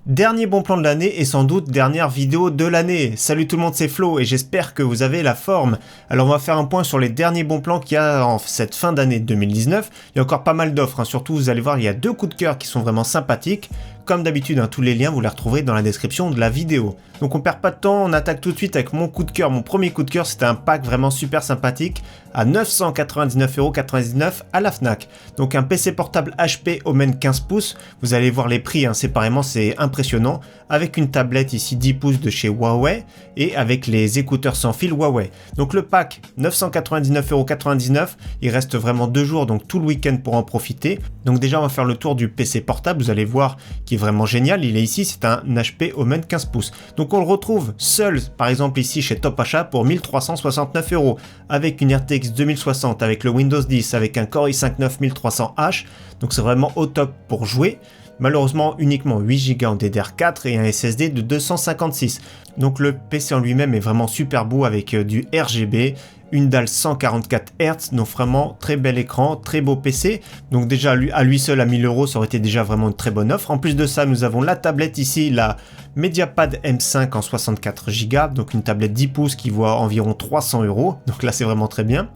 Dernier bon plan de l'année et sans doute dernière vidéo de l'année. Salut tout le monde, c'est Flo et j'espère que vous avez la forme. Alors on va faire un point sur les derniers bons plans qu'il y a en cette fin d'année 2019. Il y a encore pas mal d'offres, surtout vous allez voir il y a deux coups de cœur qui sont vraiment sympathiques. Comme d'habitude, tous les liens vous les retrouverez dans la description de la vidéo. Donc on perd pas de temps, on attaque tout de suite avec mon coup de cœur. Mon premier coup de cœur, c'était un pack vraiment super sympathique à 999,99€ à la Fnac. Donc un PC portable HP Omen 15 pouces, vous allez voir les prix séparément, c'est impressionnant, avec une tablette ici 10 pouces de chez Huawei et avec les écouteurs sans fil Huawei. Donc le pack 999,99€, il reste vraiment 2 jours, donc tout le week-end pour en profiter. Donc déjà on va faire le tour du PC portable, vous allez voir qui est vraiment génial, il est ici, c'est un HP Omen 15 pouces. Donc on le retrouve seul, par exemple ici chez Top Achat pour 1369€, avec une RTX 2060, avec le Windows 10, avec un Core i5 9300H, donc c'est vraiment au top pour jouer. Malheureusement uniquement 8Go en DDR4 et un SSD de 256. Donc le PC en lui-même est vraiment super beau avec du RGB, une dalle 144 Hz, donc vraiment très bel écran, très beau PC. Donc déjà à lui seul à 1000€, ça aurait été déjà vraiment une très bonne offre. En plus de ça, nous avons la tablette ici, la Mediapad M5 en 64Go, donc une tablette 10 pouces qui vaut environ 300€. Donc là c'est vraiment très bien.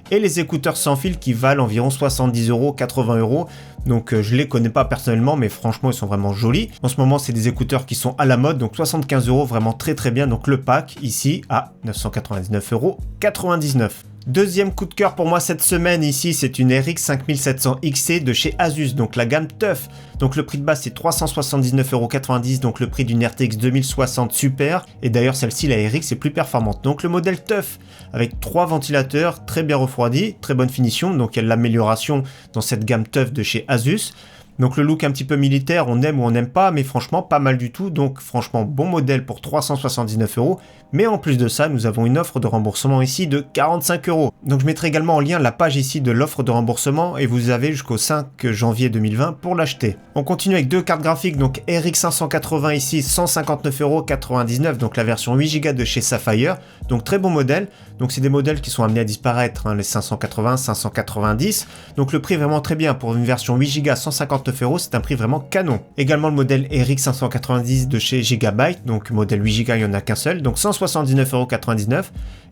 Et les écouteurs sans fil qui valent environ 70€, 80€. Donc je les connais pas personnellement, mais franchement ils sont vraiment jolis. En ce moment c'est des écouteurs qui sont à la mode, donc 75€, vraiment très bien. Donc le pack ici à 999,99€. Deuxième coup de cœur pour moi cette semaine ici, c'est une RX 5700 XT de chez Asus, donc la gamme TUF. Donc le prix de base c'est 379,90€, donc le prix d'une RTX 2060 Super. Et d'ailleurs celle-ci, la RX, est plus performante. Donc le modèle TUF avec 3 ventilateurs, très bien refroidis, très bonne finition. Donc il y a de l'amélioration dans cette gamme TUF de chez Asus. Donc le look un petit peu militaire, on aime ou on n'aime pas, mais franchement pas mal du tout. Donc franchement bon modèle pour 379€. Mais en plus de ça, nous avons une offre de remboursement ici de 45€. Donc je mettrai également en lien la page ici de l'offre de remboursement et vous avez jusqu'au 5 janvier 2020 pour l'acheter. On continue avec deux cartes graphiques, donc RX 580 ici 159,99€, donc la version 8Go de chez Sapphire. Donc très bon modèle. Donc c'est des modèles qui sont amenés à disparaître, les 580, 590. Donc le prix est vraiment très bien pour une version 8Go à 159€, c'est un prix vraiment canon. Également le modèle RX 590 de chez Gigabyte, donc modèle 8Go, il n'y en a qu'un seul, donc 179,99€.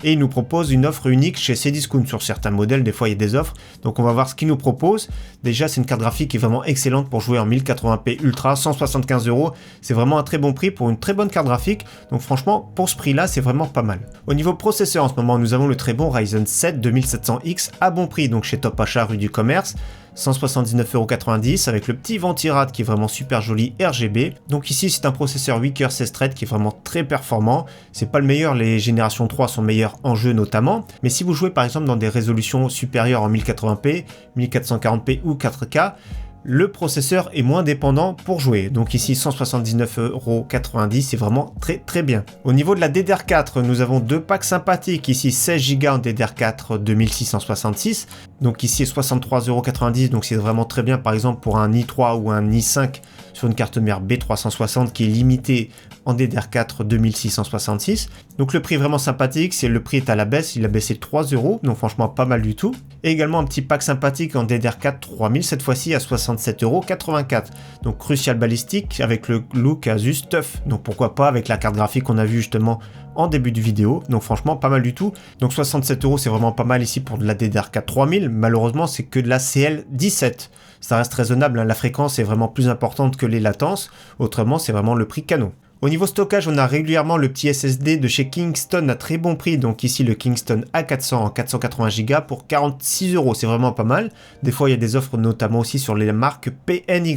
Et il nous propose une offre unique chez Cdiscount sur certains modèles, des fois il y a des offres. Donc on va voir ce qu'il nous propose. Déjà c'est une carte graphique qui est vraiment excellente pour jouer en 1080p Ultra, 175€. C'est vraiment un très bon prix pour une très bonne carte graphique. Donc franchement pour ce prix là c'est vraiment pas mal. Au niveau processeur en ce moment nous avons le très bon Ryzen 7 2700X à bon prix, donc chez Top Achat rue du Commerce. 179,90€ avec le petit ventirad qui est vraiment super joli RGB. Donc ici c'est un processeur 8 coeurs 16 threads qui est vraiment très performant. C'est pas le meilleur, les générations 3 sont meilleures en jeu notamment. Mais si vous jouez par exemple dans des résolutions supérieures en 1080p, 1440p ou 4K, le processeur est moins dépendant pour jouer. Donc ici 179,90€, c'est vraiment très bien. Au niveau de la DDR4, nous avons deux packs sympathiques. Ici 16Go en DDR4 2666. Donc ici 63,90€, donc c'est vraiment très bien par exemple pour un i3 ou un i5 sur une carte mère B360 qui est limitée en DDR4 2666. Donc le prix est vraiment sympathique, le prix est à la baisse, il a baissé de 3€, donc franchement pas mal du tout. Et également un petit pack sympathique en DDR4 3000, cette fois-ci à 67,84€. Donc crucial balistique avec le look Asus TUF, donc pourquoi pas avec la carte graphique qu'on a vu justement en début de vidéo, donc franchement pas mal du tout. Donc 67€ c'est vraiment pas mal ici pour de la DDR4 3000, malheureusement c'est que de la CL17. Ça reste raisonnable, la fréquence est vraiment plus importante que les latences, autrement c'est vraiment le prix canon. Au niveau stockage, on a régulièrement le petit SSD de chez Kingston à très bon prix. Donc ici le Kingston A400 en 480Go pour 46€. C'est vraiment pas mal. Des fois il y a des offres notamment aussi sur les marques PNY.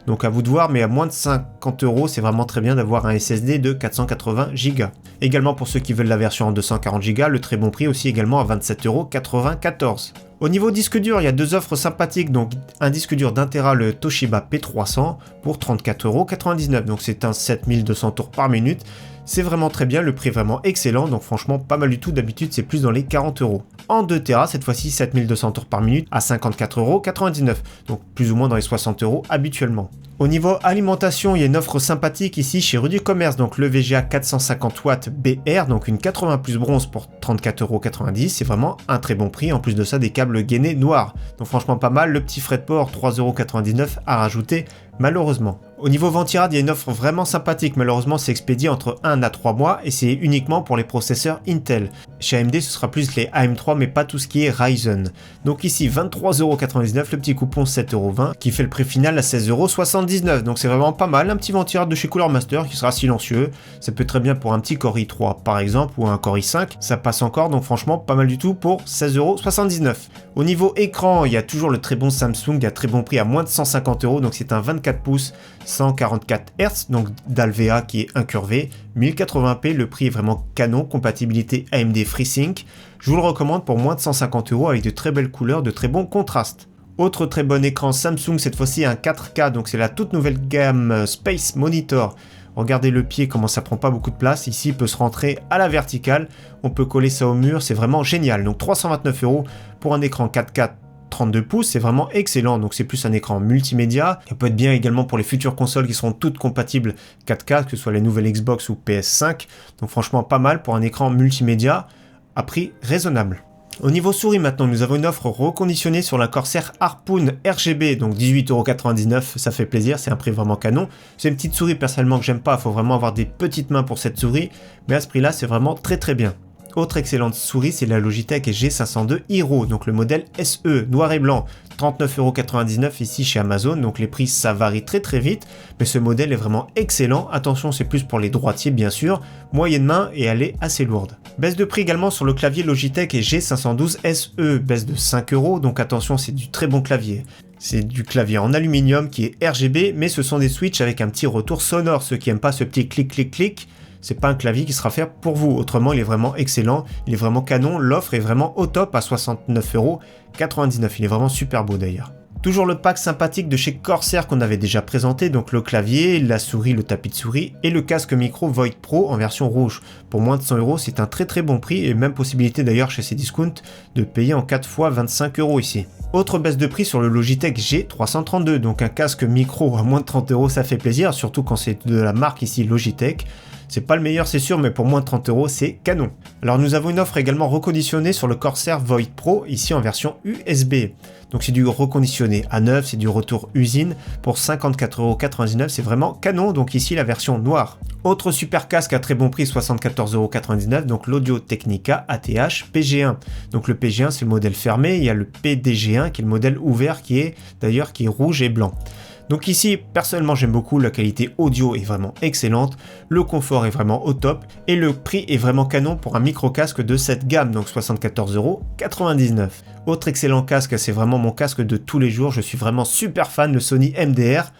Donc à vous de voir, mais à moins de 50€, c'est vraiment très bien d'avoir un SSD de 480Go. Également pour ceux qui veulent la version en 240Go, le très bon prix aussi également à 27,94€. Au niveau disque dur, il y a deux offres sympathiques, donc un disque dur d'1 Tera, le Toshiba P300 pour 34,99€, donc c'est un 7200 tours par minute. C'est vraiment très bien, le prix est vraiment excellent, donc franchement pas mal du tout, d'habitude c'est plus dans les 40€. En 2 Tera, cette fois-ci 7200 tours par minute à 54,99€, donc plus ou moins dans les 60€ habituellement. Au niveau alimentation, il y a une offre sympathique ici chez Rue du Commerce, donc le VGA 450W BR, donc une 80 plus bronze pour 34,90€, c'est vraiment un très bon prix, en plus de ça des câbles gainés noirs, donc franchement pas mal, le petit frais de port 3,99€ à rajouter malheureusement. Au niveau Ventirad, il y a une offre vraiment sympathique, malheureusement c'est expédié entre 1 à 3 mois et c'est uniquement pour les processeurs Intel. Chez AMD ce sera plus les AM3 mais pas tout ce qui est Ryzen. Donc ici 23,99€, le petit coupon 7,20€ qui fait le prix final à 16,79€. Donc c'est vraiment pas mal, un petit Ventirad de chez Cooler Master qui sera silencieux. Ça peut être très bien pour un petit Core i3 par exemple ou un Core i5, ça passe encore donc franchement pas mal du tout pour 16,79€. Au niveau écran, il y a toujours le très bon Samsung à très bon prix à moins de 150€, donc c'est un 24 pouces 144 Hz, donc d'Alvea qui est incurvé, 1080p, le prix est vraiment canon, compatibilité AMD FreeSync. Je vous le recommande pour moins de 150€ avec de très belles couleurs, de très bons contrastes. Autre très bon écran Samsung, cette fois-ci un 4K, donc c'est la toute nouvelle gamme Space Monitor. Regardez le pied, comment ça prend pas beaucoup de place. Ici, il peut se rentrer à la verticale. On peut coller ça au mur, c'est vraiment génial. Donc 329€ pour un écran 4K 32 pouces, c'est vraiment excellent. Donc c'est plus un écran multimédia. Ça peut être bien également pour les futures consoles qui seront toutes compatibles 4K, que ce soit les nouvelles Xbox ou PS5. Donc franchement pas mal pour un écran multimédia à prix raisonnable. Au niveau souris maintenant, nous avons une offre reconditionnée sur la Corsair Harpoon RGB, donc 18,99€, ça fait plaisir, c'est un prix vraiment canon. C'est une petite souris personnellement que j'aime pas, il faut vraiment avoir des petites mains pour cette souris, mais à ce prix-là, c'est vraiment très très bien. Autre excellente souris, c'est la Logitech G502 Hero, donc le modèle SE, noir et blanc, 39,99€ ici chez Amazon, donc les prix ça varie très très vite, mais ce modèle est vraiment excellent. Attention, c'est plus pour les droitiers bien sûr, moyenne main et elle est assez lourde. Baisse de prix également sur le clavier Logitech G512 SE, baisse de 5€, donc attention, c'est du très bon clavier. C'est du clavier en aluminium qui est RGB, mais ce sont des switches avec un petit retour sonore. Ceux qui n'aiment pas ce petit clic clic clic, c'est pas un clavier qui sera fait pour vous. Autrement, il est vraiment excellent, il est vraiment canon. L'offre est vraiment au top à 69,99€. Il est vraiment super beau d'ailleurs. Toujours le pack sympathique de chez Corsair qu'on avait déjà présenté, donc le clavier, la souris, le tapis de souris et le casque micro Void Pro en version rouge. Pour moins de 100€, c'est un très très bon prix et même possibilité d'ailleurs chez ces discounts de payer en 4 fois 25€ ici. Autre baisse de prix sur le Logitech G332, donc un casque micro à moins de 30€, ça fait plaisir, surtout quand c'est de la marque ici Logitech. C'est pas le meilleur c'est sûr, mais pour moins de 30€, c'est canon. Alors nous avons une offre également reconditionnée sur le Corsair Void Pro, ici en version USB. Donc c'est du reconditionné à neuf, c'est du retour usine pour 54,99€, c'est vraiment canon, donc ici la version noire. Autre super casque à très bon prix, 74,99€, donc l'Audio Technica ATH PG1. Donc le PG1 c'est le modèle fermé, il y a le PDG1 qui est le modèle ouvert qui est rouge et blanc. Donc ici, personnellement, j'aime beaucoup, la qualité audio est vraiment excellente, le confort est vraiment au top, et le prix est vraiment canon pour un micro-casque de cette gamme, donc 74,99€. Autre excellent casque, c'est vraiment mon casque de tous les jours, je suis vraiment super fan, le Sony MDR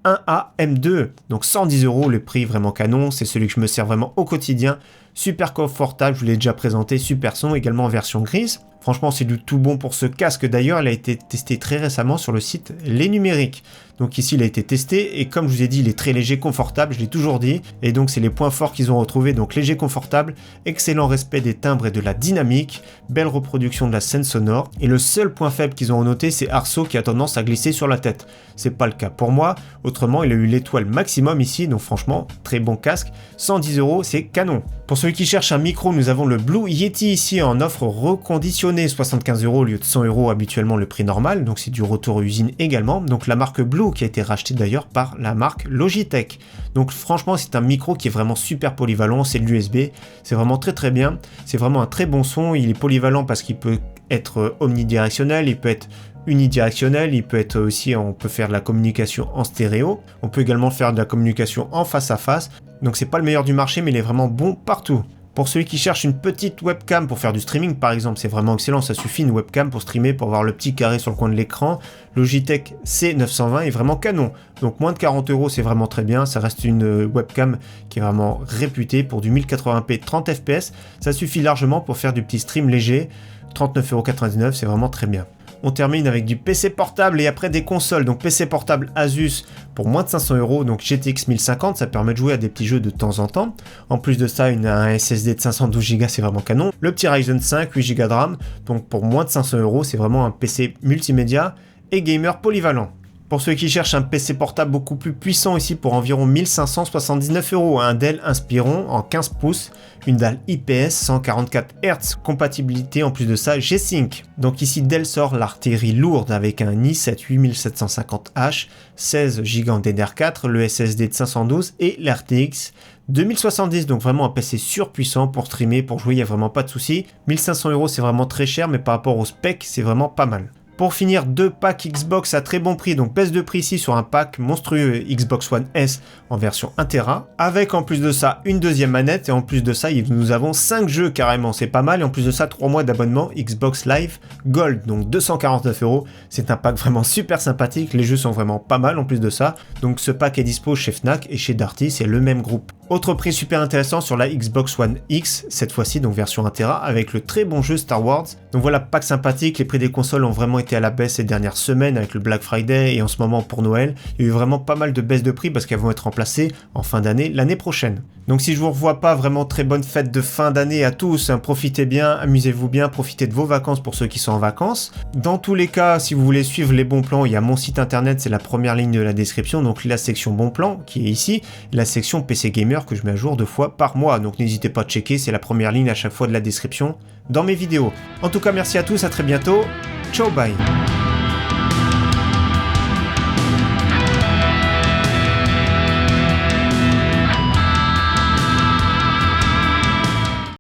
1A M2, donc 110€, le prix vraiment canon, c'est celui que je me sers vraiment au quotidien, super confortable, je vous l'ai déjà présenté, super son, également en version grise. Franchement, c'est du tout bon pour ce casque. D'ailleurs, il a été testé très récemment sur le site Les Numériques. Donc ici, il a été testé et comme je vous ai dit, il est très léger, confortable, je l'ai toujours dit. Et donc, c'est les points forts qu'ils ont retrouvés. Donc, léger, confortable, excellent respect des timbres et de la dynamique, belle reproduction de la scène sonore. Et le seul point faible qu'ils ont noté, c'est arceau qui a tendance à glisser sur la tête. C'est pas le cas pour moi. Autrement, il a eu l'étoile maximum ici. Donc, franchement, très bon casque. 110€, c'est canon. Pour celui qui cherche un micro, nous avons le Blue Yeti ici en offre reconditionnée, 75€ au lieu de 100€ habituellement le prix normal, donc c'est du retour usine également, donc la marque Blue qui a été rachetée d'ailleurs par la marque Logitech. Donc franchement c'est un micro qui est vraiment super polyvalent, c'est de l'USB, c'est vraiment très très bien, c'est vraiment un très bon son, il est polyvalent parce qu'il peut être omnidirectionnel, il peut être unidirectionnel, il peut être aussi, on peut faire de la communication en stéréo, on peut également faire de la communication en face à face, donc c'est pas le meilleur du marché mais il est vraiment bon partout. Pour celui qui cherche une petite webcam pour faire du streaming par exemple, c'est vraiment excellent, ça suffit une webcam pour streamer, pour avoir le petit carré sur le coin de l'écran. Logitech C920 est vraiment canon, donc moins de 40€, c'est vraiment très bien, ça reste une webcam qui est vraiment réputée pour du 1080p 30 fps, ça suffit largement pour faire du petit stream léger, 39,99€, c'est vraiment très bien. On termine avec du PC portable et après des consoles, donc PC portable Asus pour moins de 500€, donc GTX 1050, ça permet de jouer à des petits jeux de temps en temps. En plus de ça, un SSD de 512Go, c'est vraiment canon. Le petit Ryzen 5, 8Go de RAM, donc pour moins de 500€, c'est vraiment un PC multimédia et gamer polyvalent. Pour ceux qui cherchent un PC portable beaucoup plus puissant ici pour environ 1579 €, un Dell Inspiron en 15 pouces, une dalle IPS 144 Hz, compatibilité en plus de ça G-Sync. Donc ici Dell sort l'artillerie lourde avec un i7 8750H, 16 Go en DDR4, le SSD de 512 et l'RTX 2070, donc vraiment un PC surpuissant pour streamer, pour jouer, il n'y a vraiment pas de souci. 1500 € c'est vraiment très cher, mais par rapport au spec, c'est vraiment pas mal. Pour finir, 2 packs Xbox à très bon prix, donc baisse de prix ici sur un pack monstrueux Xbox One S en version 1 Tera, avec en plus de ça une deuxième manette, et en plus de ça nous avons 5 jeux carrément, c'est pas mal, et en plus de ça 3 mois d'abonnement Xbox Live Gold, donc 249 €, c'est un pack vraiment super sympathique, les jeux sont vraiment pas mal en plus de ça, donc ce pack est dispo chez Fnac et chez Darty, c'est le même groupe. Autre prix super intéressant sur la Xbox One X, cette fois-ci donc version 1 Tera, avec le très bon jeu Star Wars. Donc voilà, pack sympathique, les prix des consoles ont vraiment été à la baisse ces dernières semaines avec le Black Friday et en ce moment pour Noël. Il y a eu vraiment pas mal de baisses de prix parce qu'elles vont être remplacées en fin d'année l'année prochaine. Donc si je vous revois pas, vraiment très bonne fête de fin d'année à tous, hein. Profitez bien, amusez-vous bien, profitez de vos vacances pour ceux qui sont en vacances. Dans tous les cas, si vous voulez suivre les bons plans, il y a mon site internet, c'est la première ligne de la description, donc la section bons plans qui est ici, la section PC Gamer que je mets à jour 2 fois par mois, donc n'hésitez pas à checker, c'est la première ligne à chaque fois de la description dans mes vidéos. En tout cas, merci à tous, à très bientôt, ciao bye.